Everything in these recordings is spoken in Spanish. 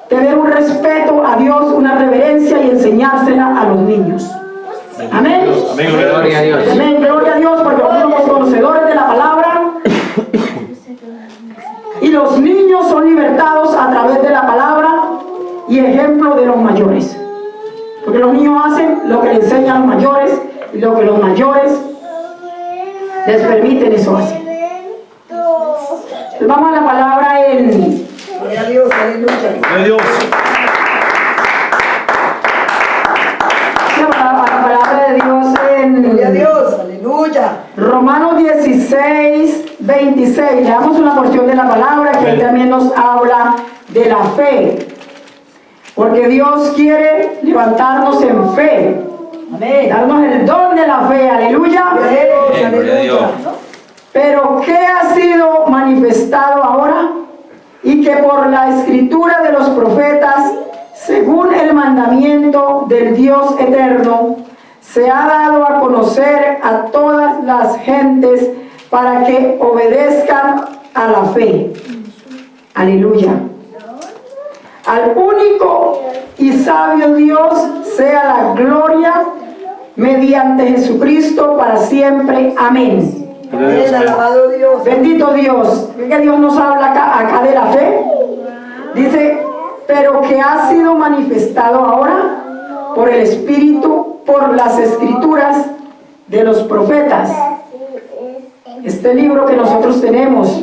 tener un respeto a Dios, una reverencia y enseñársela a los niños. Amén. Amén, gloria a Dios. Amén, gloria a Dios, porque nosotros somos conocedores de la palabra. Y los niños son libertados a través de la palabra y ejemplo de los mayores. Porque los niños hacen lo que les enseñan los mayores y lo que los mayores les permiten, eso hacen. Entonces vamos a la palabra en... Gloria a Dios, aleluya. Gloria a Dios. La palabra de Dios en... Gloria a Dios, aleluya. Romanos 16, 26. Leamos una porción de la palabra que ahí también nos habla de la fe. Porque Dios quiere levantarnos en fe. Amén. Darnos el don de la fe. Aleluya. Gloria a Dios. Pero ¿qué ha sido manifestado ahora? Y que por la escritura de los profetas, según el mandamiento del Dios eterno, se ha dado a conocer a todas las gentes para que obedezcan a la fe. Aleluya. Al único y sabio Dios sea la gloria mediante Jesucristo para siempre. Amén. Amén, alabado Dios. Bendito Dios. ¿Ve que Dios nos habla acá de la fe? Dice, pero que ha sido manifestado ahora por el Espíritu, por las Escrituras de los profetas. Este libro que nosotros tenemos,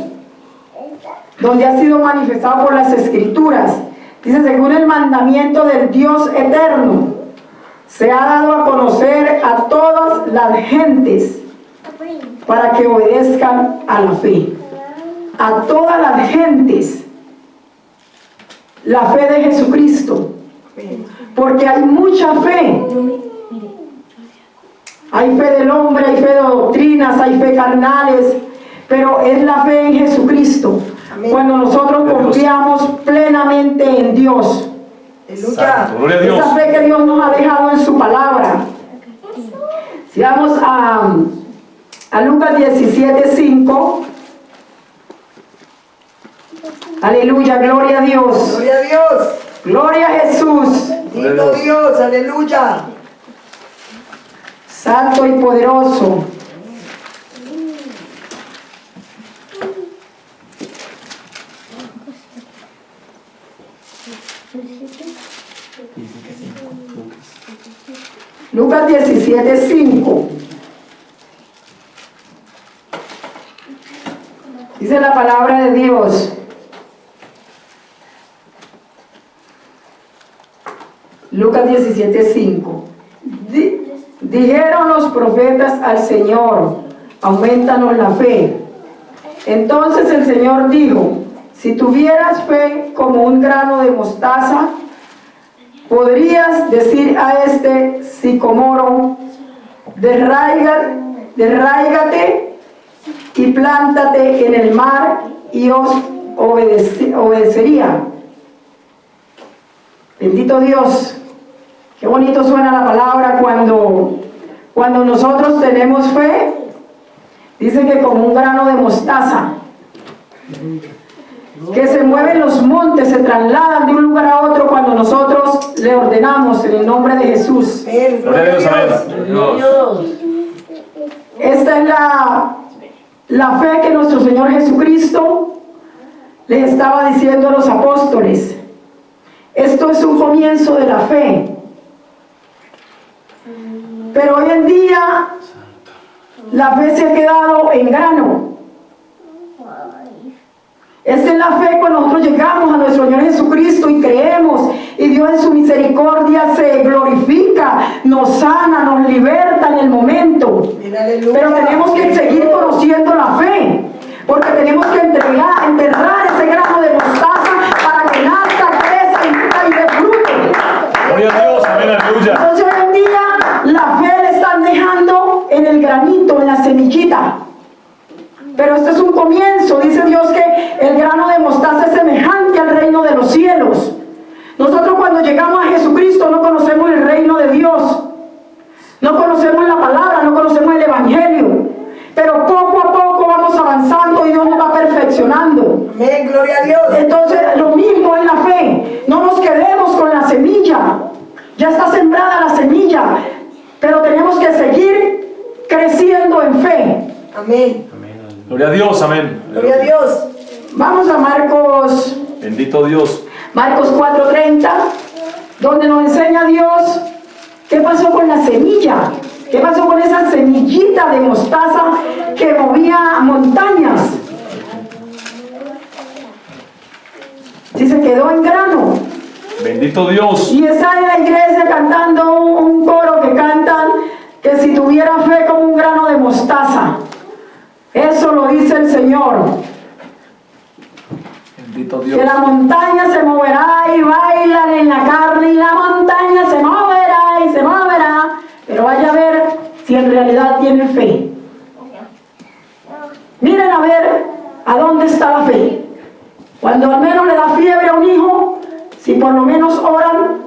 donde ha sido manifestado por las Escrituras, dice, según el mandamiento del Dios eterno, se ha dado a conocer a todas las gentes para que obedezcan a la fe. A todas las gentes. La fe de Jesucristo. Porque hay mucha fe. Hay fe del hombre, hay fe de doctrinas, hay fe carnales, pero es la fe en Jesucristo. Amén. Cuando nosotros confiamos plenamente en Dios. Aleluya. Esa fe que Dios nos ha dejado en su palabra. Si vamos a Lucas 17:5. Aleluya, gloria a Dios. Gloria a Dios. Gloria a Jesús. Bendito Dios, aleluya. Santo y poderoso. Lucas 17:5. Dice la palabra de Dios. Lucas 17:5. Dijeron los profetas al Señor, aumentanos la fe. Entonces el Señor dijo, si tuvieras fe como un grano de mostaza, podrías decir a este sicomoro, derráigate y plántate en el mar, y os obedecería. Bendito Dios. Qué bonito suena la palabra cuando nosotros tenemos fe. Dice que como un grano de mostaza, que se mueven los montes, se trasladan de un lugar a otro cuando nosotros le ordenamos en el nombre de Jesús. Gloria a Dios. Esta es la fe que nuestro Señor Jesucristo les estaba diciendo a los apóstoles. Esto es un comienzo de la fe. Pero hoy en día la fe se ha quedado en grano. Esta es la fe cuando nosotros llegamos a nuestro Señor Jesucristo y creemos, y Dios en su misericordia se glorifica, nos sana, nos liberta en el momento. Pero tenemos que seguir conociendo la fe, porque tenemos que enterrar ese grano de mostaza para que nazca, crezca y dé fruto. Gloria a Dios, amén, aleluya. Entonces hoy en día la fe le están dejando en el granito, en la semillita. Pero este es un comienzo. Dice Dios que el grano de mostaza es semejante al reino de los cielos. Nosotros cuando llegamos a Jesucristo no conocemos el reino de Dios, no conocemos la palabra, no conocemos el evangelio, pero poco a poco vamos avanzando y Dios nos va perfeccionando. Amén, Gloria a Dios, amén. Gloria a Dios. Vamos a Marcos, Bendito Dios. Marcos 4:30, donde nos enseña Dios qué pasó con la semilla, qué pasó con esa semillita de mostaza que movía montañas. Si se quedó en grano. Bendito Dios. Y está en la iglesia cantando un coro que cantan que si tuviera fe como un grano de mostaza. Eso lo dice el Señor. Bendito Dios. Que la montaña se moverá y bailan en la carne y la montaña se moverá y se moverá. Pero vaya a ver si en realidad tiene fe. Miren a ver a dónde está la fe. Cuando al menos le da fiebre a un hijo, si por lo menos oran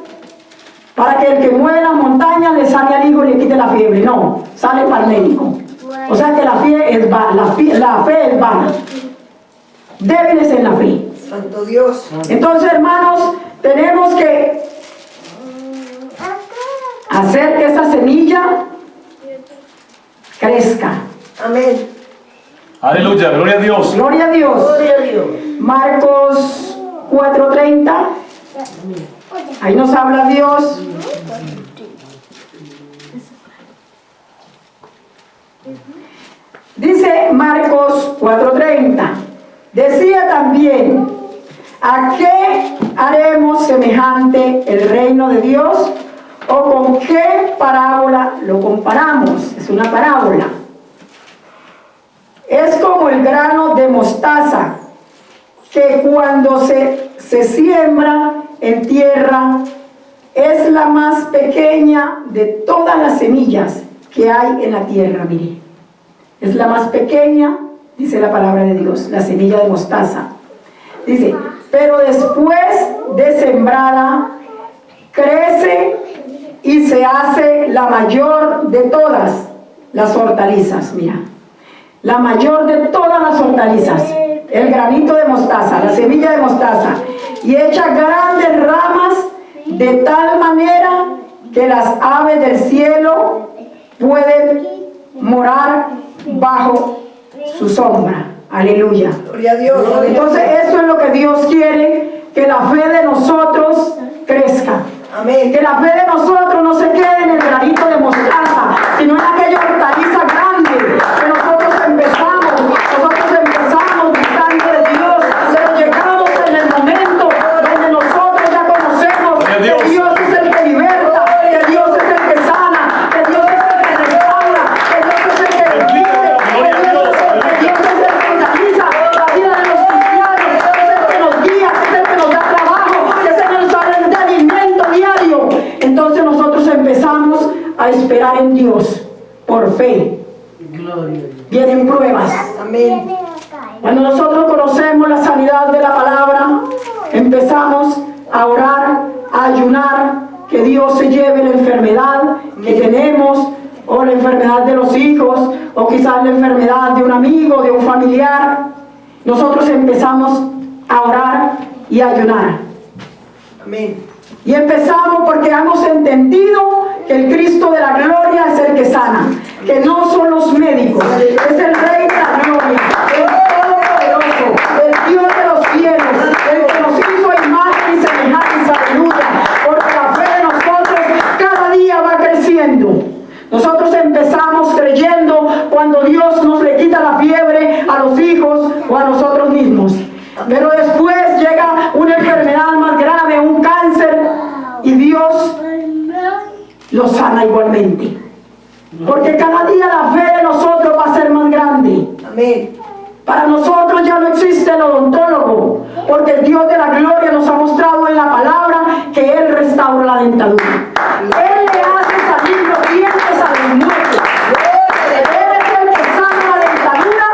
para que el que mueve la montaña le sane al hijo y le quite la fiebre. No, sale para el médico. O sea que la fe es vana. Débiles en la fe. Santo Dios. Entonces, hermanos, tenemos que hacer que esa semilla crezca. Amén. Aleluya, gloria a Dios. Gloria a Dios. Gloria a Dios. Marcos 4:30. Ahí nos habla Dios. Dice Marcos 4:30. Decía también, ¿a qué haremos semejante el reino de Dios? ¿O con qué parábola lo comparamos? Es una parábola. Es como el grano de mostaza, que cuando se siembra en tierra, es la más pequeña de todas las semillas que hay en la tierra, mire. Es la más pequeña, dice la palabra de Dios, la semilla de mostaza. Dice, pero después de sembrada, crece y se hace la mayor de todas las hortalizas, mira. La mayor de todas las hortalizas, el granito de mostaza, la semilla de mostaza, y echa grandes ramas de tal manera que las aves del cielo pueden morar bajo su sombra. Aleluya. Gloria a Dios. Entonces eso es lo que Dios quiere, que la fe de nosotros crezca. Amén. Que la fe de nosotros no se quede en el granito de mostaza, sino en aquella hortaliza grande que nosotros empezamos buscando de Dios, pero llegamos en el momento donde nosotros ya conocemos que Dios es el que liberta, que Dios es el que sana, que Dios es el que restaura, que Dios es el que bendice, que Dios es el que organiza la vida de los cristianos, que es el que nos guía, que es el que nos da trabajo, que es el que nos da entendimiento diario. Entonces nosotros empezamos a esperar en Dios por fe. Vienen pruebas. Amén. Cuando nosotros conocemos la sanidad de la palabra, empezamos a orar, a ayunar, que Dios se lleve la enfermedad que tenemos, o la enfermedad de los hijos, o quizás la enfermedad de un amigo, de un familiar. Nosotros empezamos a orar y a ayunar. Amén. Y empezamos porque hemos entendido que el Cristo de la gloria es el que sana, que no son los médicos, es el Rey de la gloria, el Todopoderoso, el Dios de los cielos, el que nos hizo a imagen y semejanza, aleluya, porque la fe de nosotros cada día va creciendo. Nosotros empezamos creyendo cuando Dios nos le quita la fiebre a los hijos o a nosotros mismos. Pero después llega una enfermedad más grave, un cáncer, y Dios lo sana igualmente. Porque cada día la fe de nosotros va a ser más grande. Amén. Para nosotros ya no existe el odontólogo, porque el Dios de la gloria nos ha mostrado en la palabra que Él restaura la dentadura. Él le hace salir los dientes a los muertos. Él es el que sana la dentadura,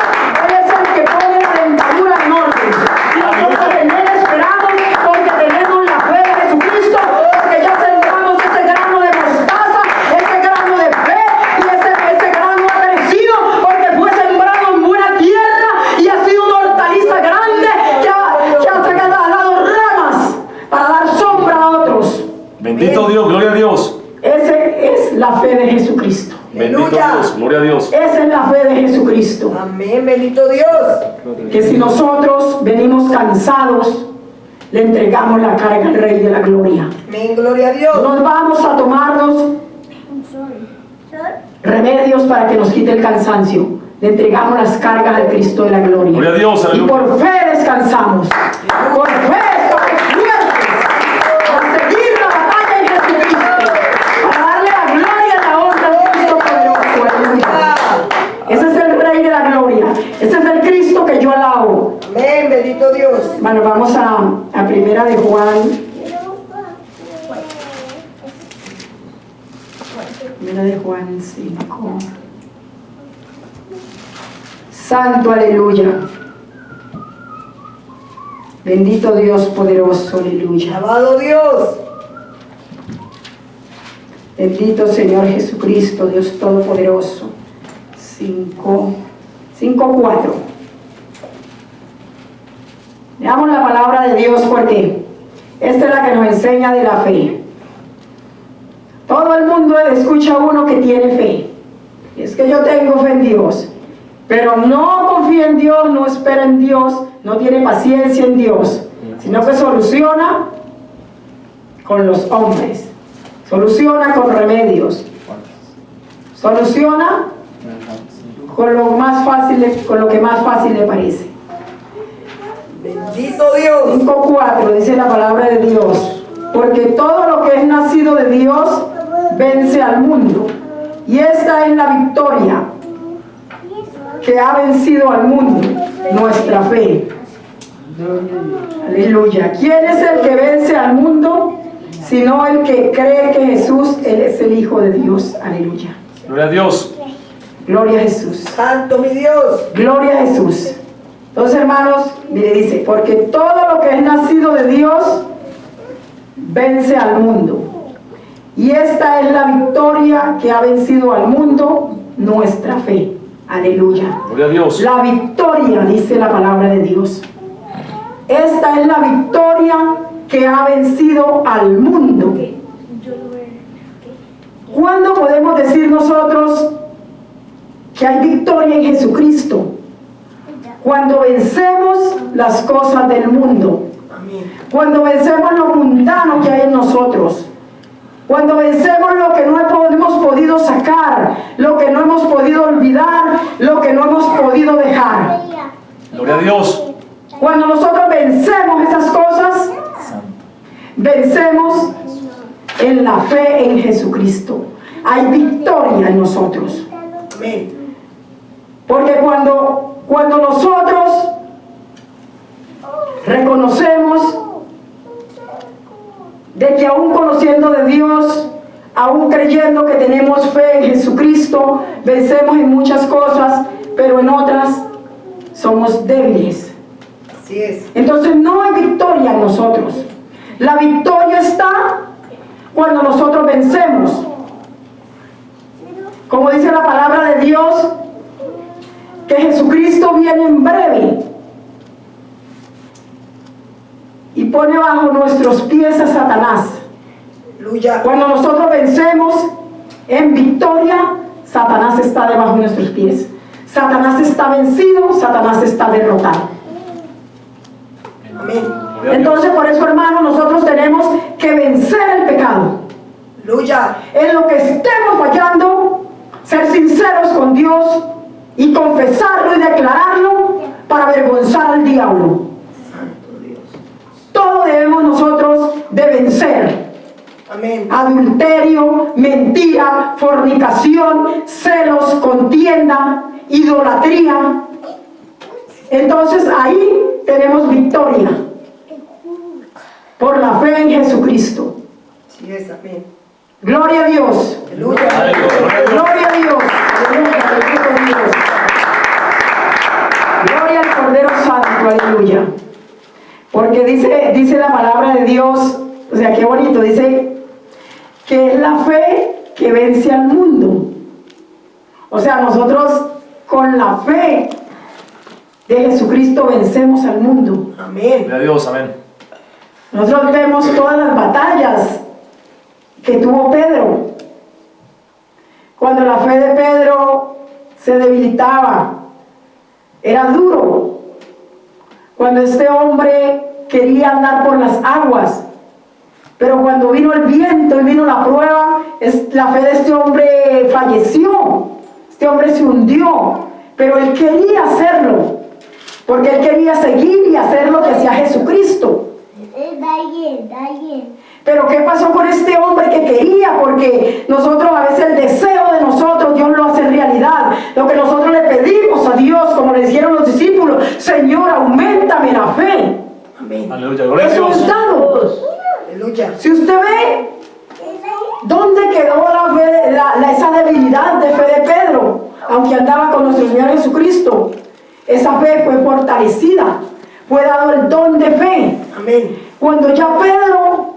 Él es el que pone la dentadura en orden. Y nosotros en Él esperamos porque tenemos la fe de Jesucristo, porque ya sembramos ese grano de mostaza, ese grano de fe, y ese grano ha crecido porque fue sembrado en buena tierra y ha sido una hortaliza grande que ha dado ramas para dar sombra a otros. Bendito Dios, gloria a Dios. Esa es la fe de Jesucristo. Bendito Aleluya. Dios. Gloria a Dios. Esa es la fe de Jesucristo. Amén. Bendito Dios. Que si nosotros venimos cansados, le entregamos la carga al Rey de la Gloria. Amén. Gloria a Dios. Nos vamos a tomarnos remedios para que nos quite el cansancio. Le entregamos las cargas al Cristo de la Gloria. Gloria a Dios, Y aleluya. por fe descansamos. Por fe estamos fuertes para seguir la batalla en Jesucristo. Para darle la gloria y la honra al Cristo poderoso. Aleluya. Ese es el Rey de la Gloria. Ese es el Cristo que yo alabo. Amén. Bendito Dios. Bueno, vamos a Primera de Juan. Primera de Juan 5. Santo, aleluya. Bendito Dios poderoso, aleluya. Alabado Dios. Bendito Señor Jesucristo, Dios todopoderoso. 5:4. Leamos la palabra de Dios porque esta es la que nos enseña de la fe. Todo el mundo escucha a uno que tiene fe. Es que yo tengo fe en Dios. Pero no confía en Dios, no espera en Dios, no tiene paciencia en Dios, sino que soluciona con los hombres, soluciona con remedios, soluciona con lo más fácil, con lo que más fácil le parece. Bendito Dios. 5:4 dice la palabra de Dios, porque todo lo que es nacido de Dios vence al mundo, y esta es la victoria que ha vencido al mundo, nuestra fe. Aleluya. ¿Quién es el que vence al mundo? Sino el que cree que Jesús, Él es el Hijo de Dios. Aleluya. Gloria a Dios. Gloria a Jesús. Santo mi Dios. Gloria a Jesús. Entonces, hermanos, mire, dice, porque todo lo que es nacido de Dios vence al mundo. Y esta es la victoria que ha vencido al mundo, nuestra fe. Aleluya. Gloria a Dios. La victoria, dice la palabra de Dios. Esta es la victoria que ha vencido al mundo. ¿Cuándo podemos decir nosotros que hay victoria en Jesucristo? Cuando vencemos las cosas del mundo. Amén. Cuando vencemos lo mundano que hay en nosotros. Cuando vencemos lo que no hemos podido sacar, lo que no hemos podido olvidar, lo que no hemos podido dejar. Gloria a Dios. Cuando nosotros vencemos esas cosas, vencemos en la fe en Jesucristo. Hay victoria en nosotros. Amén. Porque cuando nosotros reconocemos de que aún conociendo de Dios, aún creyendo que tenemos fe en Jesucristo, vencemos en muchas cosas, pero en otras somos débiles. Así es. Entonces no hay victoria en nosotros. La victoria está cuando nosotros vencemos. Como dice la palabra de Dios, que Jesucristo viene en breve y pone bajo nuestros pies a Satanás. Aleluya. Cuando nosotros vencemos en victoria, Satanás está debajo de nuestros pies. Satanás está vencido, Satanás está derrotado. Amén. Gloria a Dios. Entonces, por eso, hermanos, nosotros tenemos que vencer el pecado. Aleluya. En lo que estemos fallando, ser sinceros con Dios y confesarlo y declararlo para avergonzar al diablo. Santo Dios. Todo debemos nosotros de vencer. Amén. Adulterio, mentira, fornicación, celos, contienda, idolatría. Entonces ahí tenemos victoria por la fe en Jesucristo. Así es. Amén. Gloria a Dios. Aleluya. Gloria a Dios. Aleluya. Bendito Dios. Gloria al Cordero Santo. Aleluya. Porque dice la palabra de Dios, o sea, qué bonito, dice que es la fe que vence al mundo. O sea, nosotros con la fe de Jesucristo vencemos al mundo. Amén. Gloria a Dios. Amén. Nosotros vemos todas las batallas que tuvo Pedro. cuando la fe de Pedro se debilitaba, era duro. Cuando este hombre quería andar por las aguas, pero cuando vino el viento y vino la prueba, la fe de este hombre falleció. Este hombre se hundió, pero él quería hacerlo, porque él quería seguir y hacer lo que hacía Jesucristo. Pero ¿qué pasó con este hombre que quería? Porque nosotros a veces el deseo de nosotros, Dios lo hace realidad. Lo que nosotros le pedimos a Dios, como le dijeron los discípulos, Señor, auméntame la fe. Amén. Aleluya. Gloria a Eso Dios. es dado. Aleluya. Si usted ve dónde quedó esa debilidad de fe de Pedro, aunque andaba con nuestro Señor Jesucristo, esa fe fue fortalecida, fue dado el don de fe. Amén. Cuando ya Pedro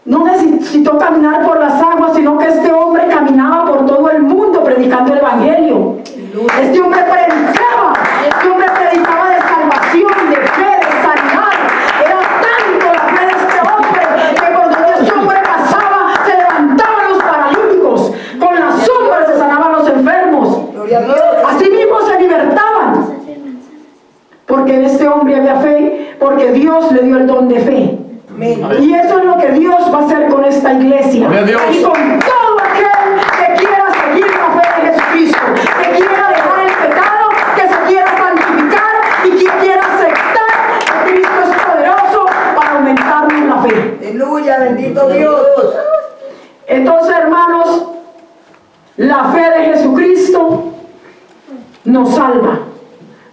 no necesitó caminar por las aguas, sino que este hombre caminaba por todo el mundo predicando el Evangelio. Este hombre predicaba de salvación, de fe, de sanidad. Era tanto la fe de este hombre que cuando este hombre pasaba, se levantaban los paralíticos, con la sombra se sanaban los enfermos. Gloria a Dios. Así mismo se libertaban, porque en este hombre había fe, porque Dios le dio el don de fe. Amén. Y eso es lo que Dios va a hacer con esta iglesia. Gloria a Dios. Y con todo aquel que quiera seguir la fe de Jesucristo, que quiera dejar el pecado, que se quiera santificar y que quiera aceptar que Cristo es poderoso para aumentarnos la fe. Aleluya, bendito Dios. Entonces, hermanos, la fe de Jesucristo nos salva.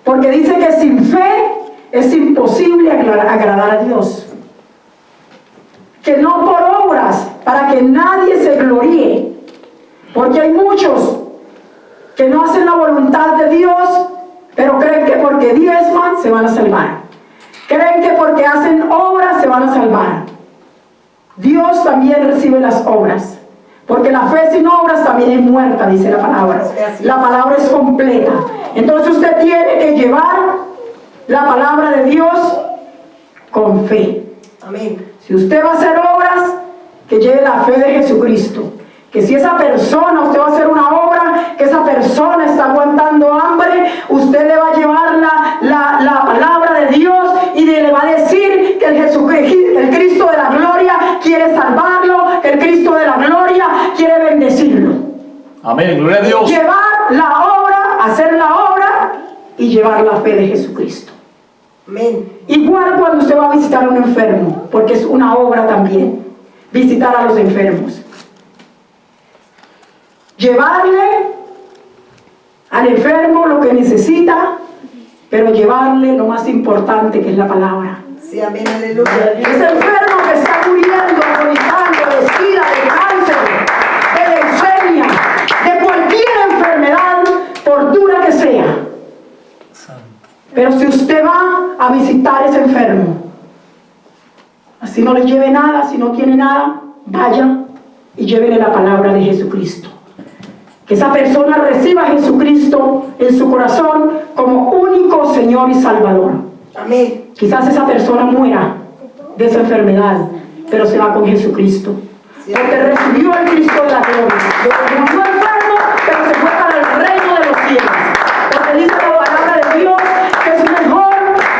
Porque dice que sin fe es imposible agradar a Dios. Que no por obras, para que nadie se gloríe. Porque hay muchos que no hacen la voluntad de Dios, pero creen que porque diezman se van a salvar. Creen que porque hacen obras se van a salvar. Dios también recibe las obras. Porque la fe sin obras también es muerta, dice la palabra. La palabra es completa. Entonces usted tiene que llevar la palabra de Dios con fe. Amén. Si usted va a hacer obras, que lleve la fe de Jesucristo. Que si esa persona, usted va a hacer una obra, que esa persona está aguantando hambre, usted le va a llevar la palabra de Dios y le va a decir que el Cristo de la gloria quiere salvarlo, que el Cristo de la gloria quiere bendecirlo. Amén. Gloria a Dios. Llevar la obra, hacer la obra y llevar la fe de Jesucristo. Amén. Igual cuando usted va a visitar a un enfermo, porque es una obra también, visitar a los enfermos. Llevarle al enfermo lo que necesita, pero llevarle lo más importante, que es la palabra. Sí, amén, aleluya. Ese enfermo que está muriendo, agonizando, de sida, de cáncer, de leucemia, de cualquier enfermedad, por dura que sea. Pero si usted va a visitar a ese enfermo, así no le lleve nada, si no tiene nada, vaya y llévele la palabra de Jesucristo. Que esa persona reciba a Jesucristo en su corazón como único Señor y Salvador. Amén. Quizás esa persona muera de esa enfermedad, pero se va con Jesucristo. Porque recibió al Cristo de la gloria. Murió enfermo, pero se fue para el reino de los cielos. Porque dice la palabra de Dios que es mejor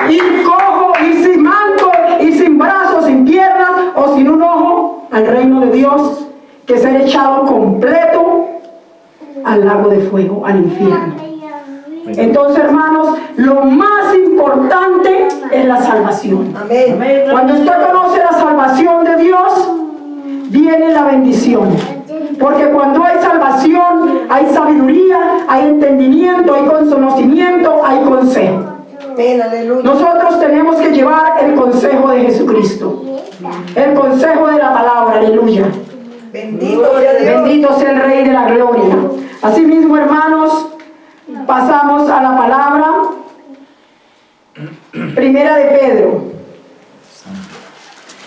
ir cojo, ir sin manto, ir sin brazos, sin piernas o sin un ojo al reino de Dios, que ser echado completo al lago de fuego, al infierno. Entonces, hermanos, lo más importante es la salvación. Amén. Cuando usted conoce la salvación de Dios, viene la bendición. Porque cuando hay salvación, hay sabiduría, hay entendimiento, hay conocimiento, hay consejo. Amén, aleluya. Nosotros tenemos que llevar el consejo de Jesucristo, el consejo de la palabra, aleluya. Bendito sea Dios. Bendito sea el Rey de la gloria. Asimismo, hermanos, pasamos a la palabra primera de Pedro.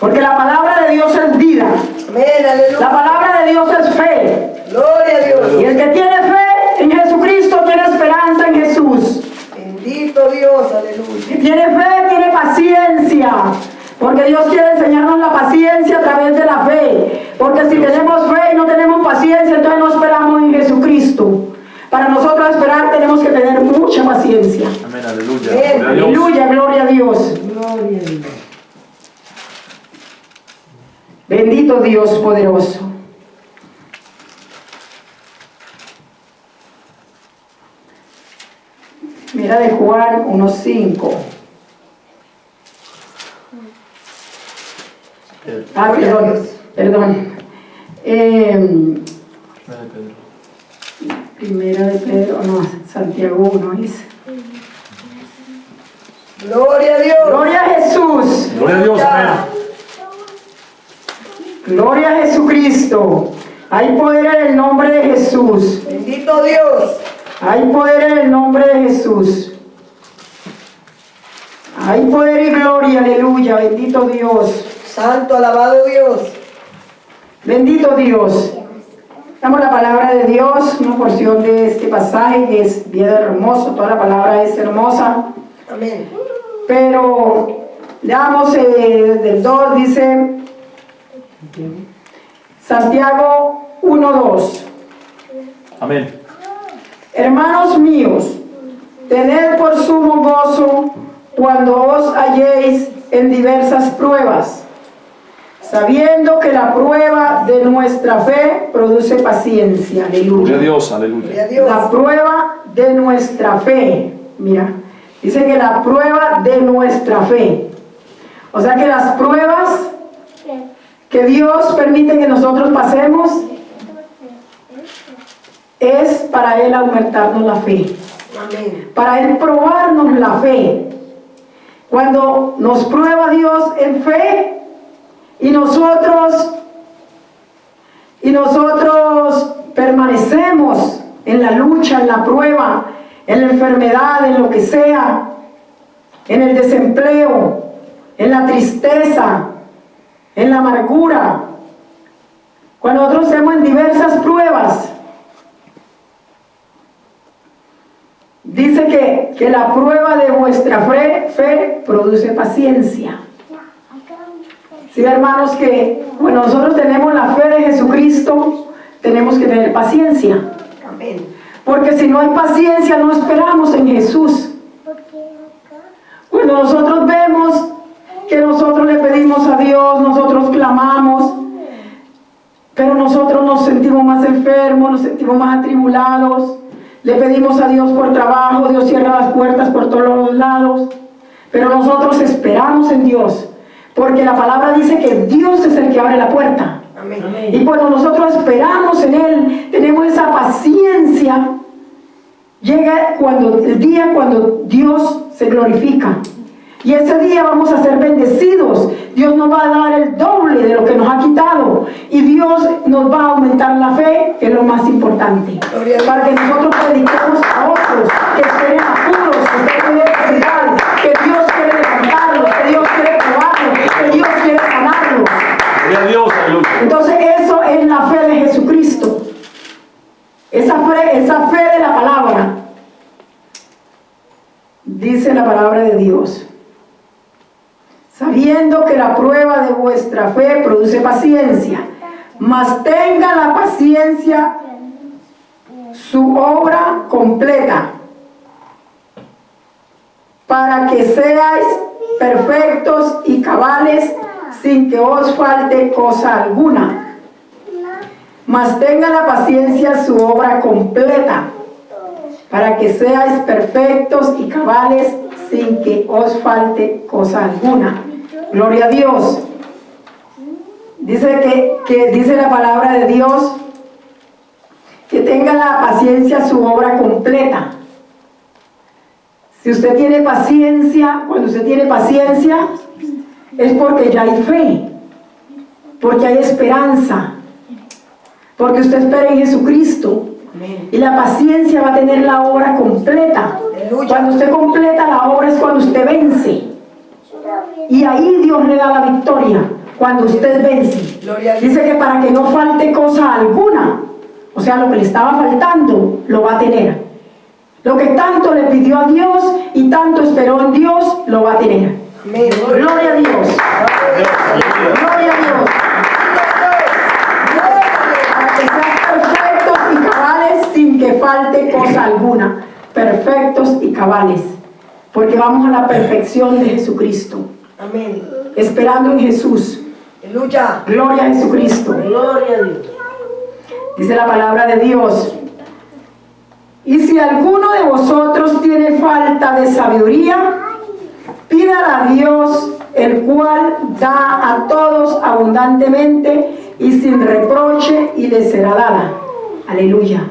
Porque la palabra de Dios es vida. Amén, aleluya. La palabra de Dios es fe. Gloria a Dios. Y el que tiene fe en Jesucristo tiene esperanza en Jesús. Bendito Dios, aleluya. Que tiene fe, tiene paciencia. Porque Dios quiere enseñarnos la paciencia a través de la fe. Porque si tenemos fe y no tenemos paciencia, entonces no esperamos paciencia. Amén, aleluya. Amén. Gloria a Dios. Aleluya, gloria a Dios. Gloria a Dios. Bendito Dios poderoso. Mira de Juan 1:5. Perdón. Primera de Pedro, no, Santiago 1 dice. Gloria a Dios. Gloria a Jesús. Gloria a Dios, amén. Gloria a Jesucristo. Hay poder en el nombre de Jesús. Bendito Dios. Hay poder en el nombre de Jesús. Hay poder y gloria, aleluya. Bendito Dios. Santo, alabado Dios. Bendito Dios. Damos la palabra de Dios, una porción de este pasaje que es bien hermoso. Toda la palabra es hermosa. Amén. Pero leamos desde el 2, dice Santiago 1:2. Amén. Hermanos míos, tened por sumo gozo cuando os halléis en diversas pruebas, sabiendo que la prueba de nuestra fe produce paciencia. Gloria a Aleluya. Dios, Gloria a aleluya. Dios. La prueba de nuestra fe. Mira, dice que la prueba de nuestra fe. O sea que las pruebas que Dios permite que nosotros pasemos es para Él aumentarnos la fe, Amén. para Él probarnos la fe. Cuando nos prueba Dios en fe y nosotros permanecemos en la lucha, en la prueba, en la enfermedad, en lo que sea, en el desempleo, en la tristeza, en la amargura, cuando nosotros estemos en diversas pruebas, dice que la prueba de vuestra fe produce paciencia. Sí, hermanos, que cuando nosotros tenemos la fe de Jesucristo, tenemos que tener paciencia. Amén. Porque si no hay paciencia, no esperamos en Jesús. Cuando nosotros vemos que nosotros le pedimos a Dios, nosotros clamamos, pero nosotros nos sentimos más enfermos, nos sentimos más atribulados, le pedimos a Dios por trabajo, Dios cierra las puertas por todos los lados, pero nosotros esperamos en Dios, porque la palabra dice que Dios es el que abre la puerta. Amén. Y cuando nosotros esperamos en Él, tenemos esa paciencia, llega el día cuando Dios se glorifica. Y ese día vamos a ser bendecidos. Dios nos va a dar el doble de lo que nos ha quitado. Y Dios nos va a aumentar la fe, que es lo más importante. Gloria a Dios. Para que nosotros prediquemos a otros que estén en apuros, que estén en necesidad, que Dios quiere levantarlos, que Dios quiere probarlos, que Dios quiere sanarlos. Gloria a Dios, aleluya. Entonces eso es la fe de Jesucristo. Esa fe de la palabra. Dice la palabra de Dios. Sabiendo que la prueba de vuestra fe produce paciencia, mas tenga la paciencia su obra completa, para que seáis perfectos y cabales sin que os falte cosa alguna. Mas tenga la paciencia su obra completa, para que seáis perfectos y cabales sin que os falte cosa alguna. Gloria a Dios. Dice que dice la palabra de Dios que tenga la paciencia su obra completa. Si usted tiene paciencia, cuando usted tiene paciencia, es porque ya hay fe, porque hay esperanza, porque usted espera en Jesucristo. Amén. Y la paciencia va a tener la obra completa. Aleluya. Cuando usted completa la obra es cuando usted vence. Y ahí Dios le da la victoria, cuando usted vence. Gloria a Dios. Dice que para que no falte cosa alguna, o sea, lo que le estaba faltando, lo va a tener. Lo que tanto le pidió a Dios y tanto esperó en Dios, lo va a tener. Amén. Gloria a Dios. Gloria a Dios. Para que sean perfectos y cabales sin que falte cosa alguna. perfectos y cabales, porque vamos a la perfección de Jesucristo, Amén. esperando en Jesús. Aleluya. Gloria a Jesucristo. Gloria a Dios. Dice la palabra de Dios: y si alguno de vosotros tiene falta de sabiduría, pídala a Dios, el cual da a todos abundantemente y sin reproche, y le será dada. Aleluya.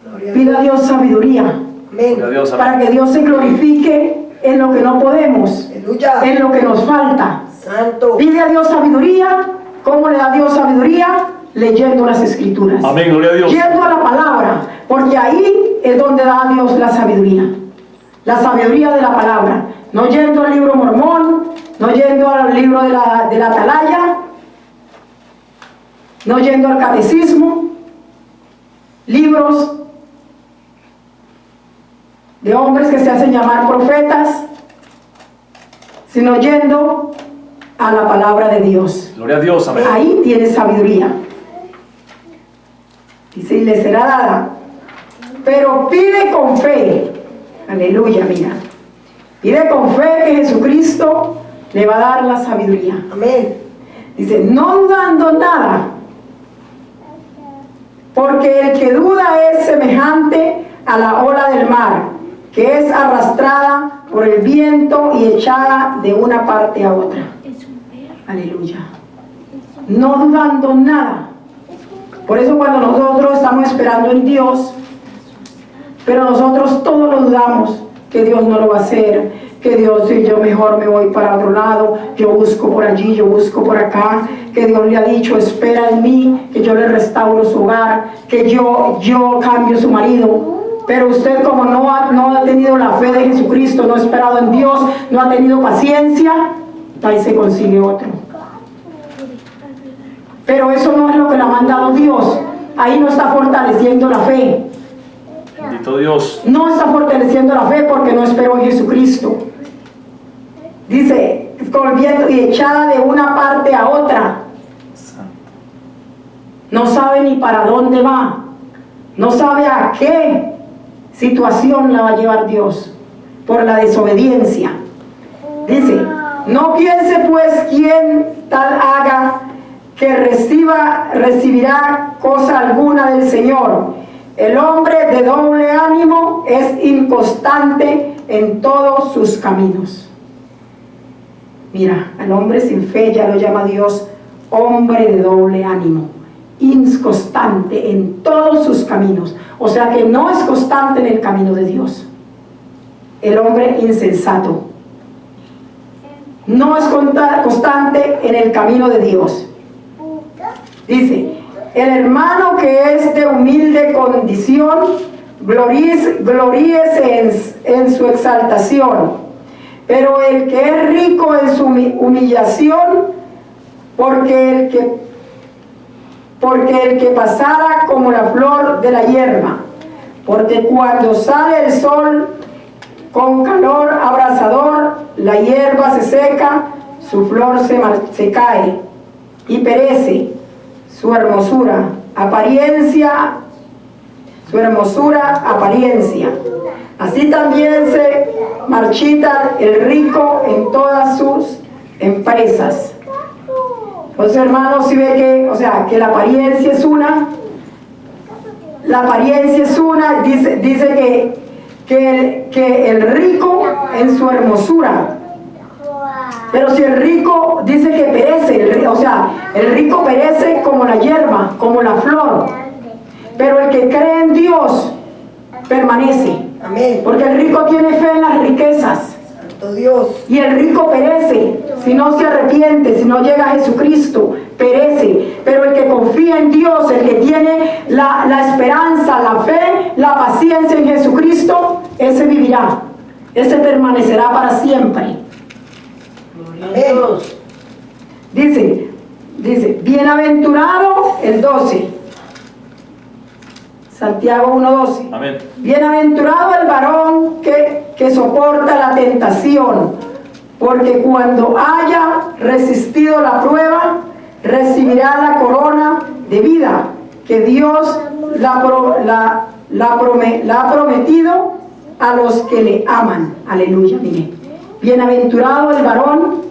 Gloria a Pida a Dios sabiduría, Amén. Gloria a Dios. para que Dios se glorifique en lo que no podemos, Aleluya. en lo que nos falta. Santo. Pide a Dios sabiduría. ¿Cómo le da Dios sabiduría? Leyendo las Escrituras. Amén, gloria a Dios. Yendo a la palabra, porque ahí es donde da Dios la sabiduría de la palabra. No yendo al libro mormón, no yendo al libro de la atalaya, no yendo al catecismo, libros de hombres que se hacen llamar profetas, sino yendo a la palabra de Dios. Gloria a Dios. Amén. Ahí tiene sabiduría. Dice, y le será dada. Pero pide con fe. Aleluya, mira. Pide con fe que Jesucristo le va a dar la sabiduría. Amén. Dice, no dudando nada. Porque el que duda es semejante a la ola del mar, que es arrastrada por el viento y echada de una parte a otra. Aleluya. No dudando nada. Por eso cuando nosotros estamos esperando en Dios, pero nosotros todo lo dudamos, que Dios no lo va a hacer, que Dios, si yo mejor me voy para otro lado, yo busco por allí, yo busco por acá, que Dios le ha dicho, espera en mí, que yo le restauro su hogar, que yo cambio su marido. Pero usted, como no ha tenido la fe de Jesucristo, no ha esperado en Dios, no ha tenido paciencia, ahí se consigue otro. Pero eso no es lo que le ha mandado Dios. Ahí no está fortaleciendo la fe. Bendito Dios. No está fortaleciendo la fe porque no esperó en Jesucristo. Dice, con el viento y echada de una parte a otra. No sabe ni para dónde va. No sabe a qué situación la va a llevar Dios por la desobediencia. Dice, no piense pues quien tal haga que recibirá cosa alguna del Señor. El hombre de doble ánimo es inconstante en todos sus caminos. Mira, al hombre sin fe ya lo llama Dios hombre de doble ánimo, inconstante en todos sus caminos. O sea que no es constante en el camino de Dios. El hombre insensato no es constante en el camino de Dios. Dice, el hermano que es de humilde condición, gloríese en su exaltación, pero el que es rico en su humillación, porque el que pasara como la flor de la hierba, porque cuando sale el sol con calor abrasador, la hierba se seca, su flor se cae y perece. Su hermosura, apariencia. Así también se marchita el rico en todas sus empresas. Entonces, hermanos, si ve que, o sea, que la apariencia es una. Dice que el rico en su hermosura. Pero si el rico dice que perece, o sea, el rico perece como la hierba, como la flor. Pero el que cree en Dios permanece. Amén. Porque el rico tiene fe en las riquezas. Santo Dios. Y el rico perece si no se arrepiente, si no llega a Jesucristo, perece. Pero el que confía en Dios, el que tiene la esperanza, la fe, la paciencia en Jesucristo, ese vivirá, ese permanecerá para siempre. Amén. Dice, bienaventurado, el 12, Santiago 1:12. Amén. Bienaventurado el varón que soporta la tentación, porque cuando haya resistido la prueba, recibirá la corona de vida que Dios la ha prometido a los que le aman. Aleluya, mire. Bienaventurado el varón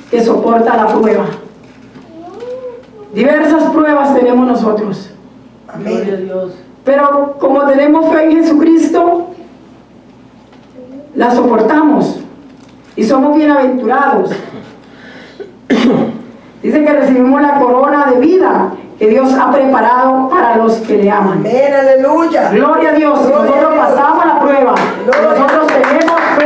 que soporta la prueba. Diversas pruebas tenemos nosotros. Amén. Pero como tenemos fe en Jesucristo, la soportamos y somos bienaventurados. Dice que recibimos la corona de vida que Dios ha preparado para los que le aman. Amén, aleluya. Gloria a Dios. Gloria Nosotros a Dios. pasamos la prueba. Gloria. Nosotros tenemos fe.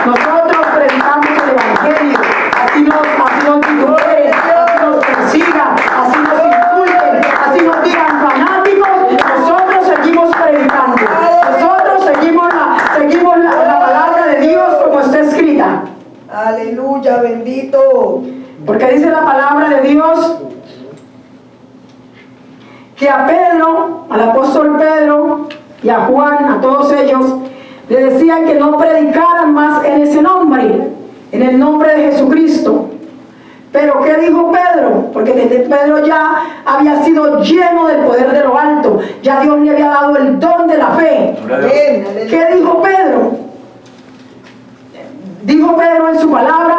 Nosotros predicamos el Evangelio. Así nos vituperen, así nos persigan, así nos insulten, así nos digan fanáticos. Nosotros seguimos predicando. Nosotros seguimos la palabra de Dios como está escrita. Aleluya, bendito. Porque dice la palabra de Dios que a Pedro, al apóstol Pedro y a Juan, a todos ellos, le decían que no predicaran más en ese nombre, en el nombre de Jesucristo. Pero ¿qué dijo Pedro? Porque Pedro ya había sido lleno del poder de lo alto, ya Dios le había dado el don de la fe. Amén, aleluya. ¿Qué dijo Pedro? Dijo Pedro en su palabra: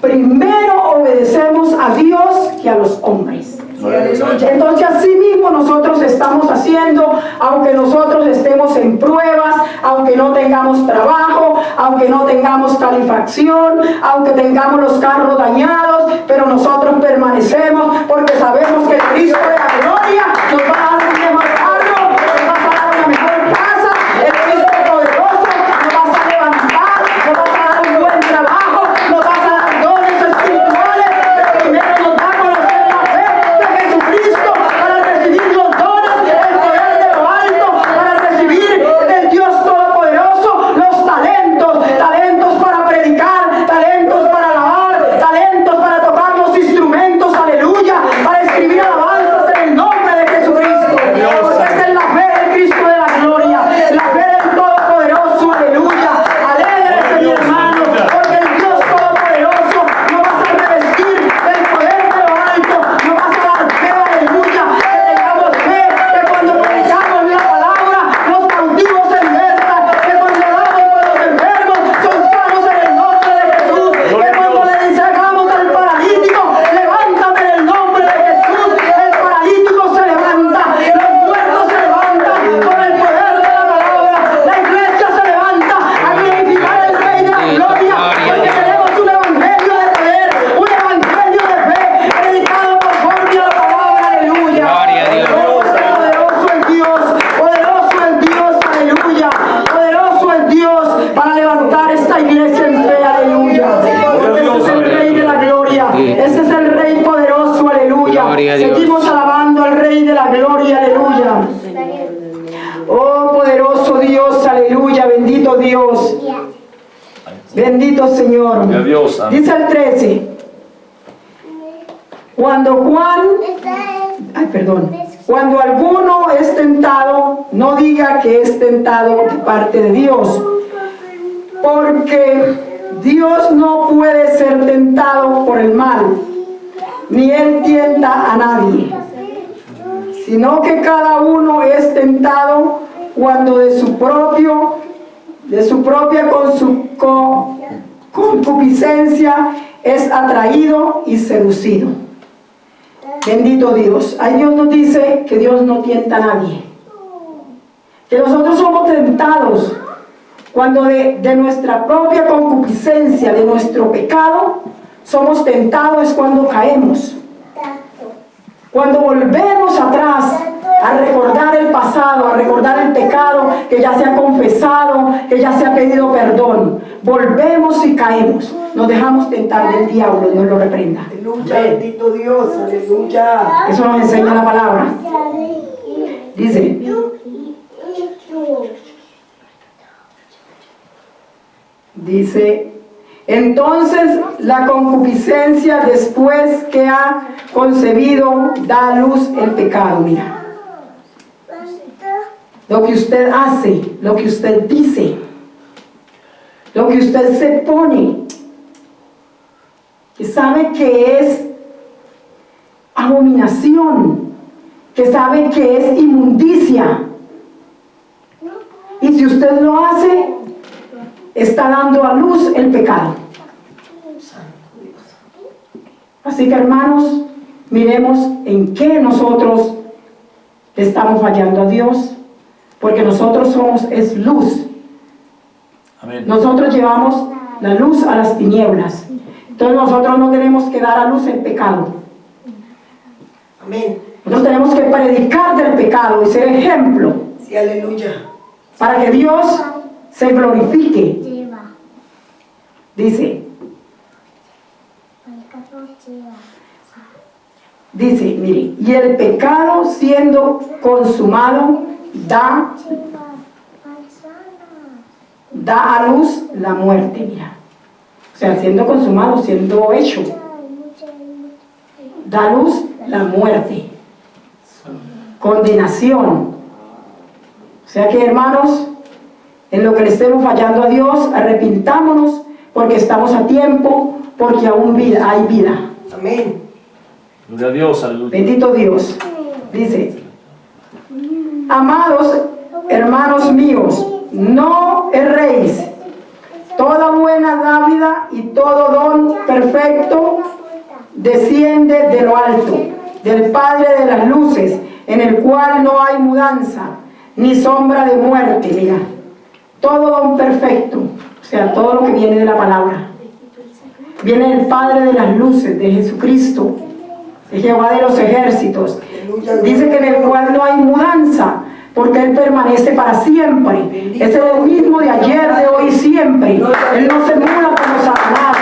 primero obedecemos a Dios que a los hombres. Sí, aleluya. Entonces así mismo nosotros estamos haciendo, aunque nosotros estemos en pruebas, aunque no tengamos trabajo, aunque no tengamos calefacción, aunque tengamos los carros dañados, pero nosotros permanecemos porque sabemos que el Cristo de la gloria nos va a dar un mejor carro, nos va a dar una mejor casa, el Cristo poderoso nos va a levantar, nos va a dar un buen trabajo, nos va a dar dones espirituales, pero primero nos va a conocer la fe de Jesucristo para recibir los dones, el poder de lo alto, para recibir del Dios Todopoderoso los talentos para predicar, talentos para alabar, talentos para tocar los instrumentos, aleluya, para escribir alabanzas en el nombre de Jesucristo. Porque esa es la fe del Cristo de la gloria, la fe del Todopoderoso, aleluya. Alégrese, mi hermano, porque el Dios Todopoderoso nos va a revestir del poder de lo alto, nos va a dar fe, aleluya, que tengamos fe, que cuando predicamos la palabra, los cautivos se libertan, que cuando oramos por los enfermos, son sanos en el nombre de Jesús, que cuando le enseñamos al paralítico, levántate en el nombre de Jesús, el paralítico se levanta, los muertos se levantan por el poder de la palabra, la iglesia se levanta a glorificar al Rey de la gloria, porque tenemos un evangelio de poder, un evangelio de fe, predicado conforme a la palabra, aleluya. Gloria a Dios. Poderoso es Dios, aleluya, poderoso es Dios para levantar esta iglesia en fe, aleluya. Porque ese es el Rey de la gloria, ese es el Rey poderoso, aleluya. Gloria a Dios. Seguimos alabando al Rey de la gloria, aleluya. Oh, poderoso Dios, aleluya, bendito Dios. Bendito Señor. Gloria a Dios. Amén. Dice el 13. Cuando alguno es tentado, no diga que es tentado de parte de Dios, porque Dios no puede ser tentado por el mal, ni Él tienta a nadie, sino que cada uno es tentado cuando de su propia concupiscencia es atraído y seducido. Bendito Dios. Ahí Dios nos dice que Dios no tienta a nadie, que nosotros somos tentados cuando de nuestra propia concupiscencia, de nuestro pecado, somos tentados, es cuando caemos, cuando volvemos atrás a recordar el pasado, a recordar el pecado que ya se ha confesado, que ya se ha pedido perdón. Volvemos y caemos, nos dejamos tentar del diablo, Dios lo reprenda. Aleluya, bendito Dios, aleluya. Eso nos enseña la palabra. Dice, entonces la concupiscencia, después que ha concebido, da a luz el pecado. Mira, lo que usted hace, lo que usted dice, lo que usted se pone, que sabe que es abominación, que sabe que es inmundicia, Y si usted lo hace, está dando a luz el pecado. Así que hermanos, miremos en qué nosotros estamos fallando a Dios, porque nosotros es luz. Amén. Nosotros llevamos la luz a las tinieblas. Entonces nosotros no tenemos que dar a luz el pecado. Amén. Nosotros tenemos que predicar del pecado y ser ejemplo Sí, aleluya. para que Dios se glorifique. Dice, mire, y el pecado siendo consumado da a luz la muerte, mira. O sea, siendo consumado, siendo hecho, da a luz la muerte, condenación. O sea que, hermanos, en lo que le estemos fallando a Dios, arrepintámonos porque estamos a tiempo, porque aún hay vida. Amén. Gloria a Dios, aleluya. Bendito Dios. Dice, amados hermanos míos, no erréis. Toda buena dávida y todo don perfecto desciende de lo alto, del Padre de las luces, en el cual no hay mudanza, ni sombra de muerte. Mira, todo don perfecto, o sea, todo lo que viene de la palabra, viene del Padre de las luces, de Jesucristo, de Jehová de los ejércitos. Dice que en el cual no hay mudanza, porque Él permanece para siempre. Es el mismo de ayer, de hoy y siempre. Él no se muda como Satanás.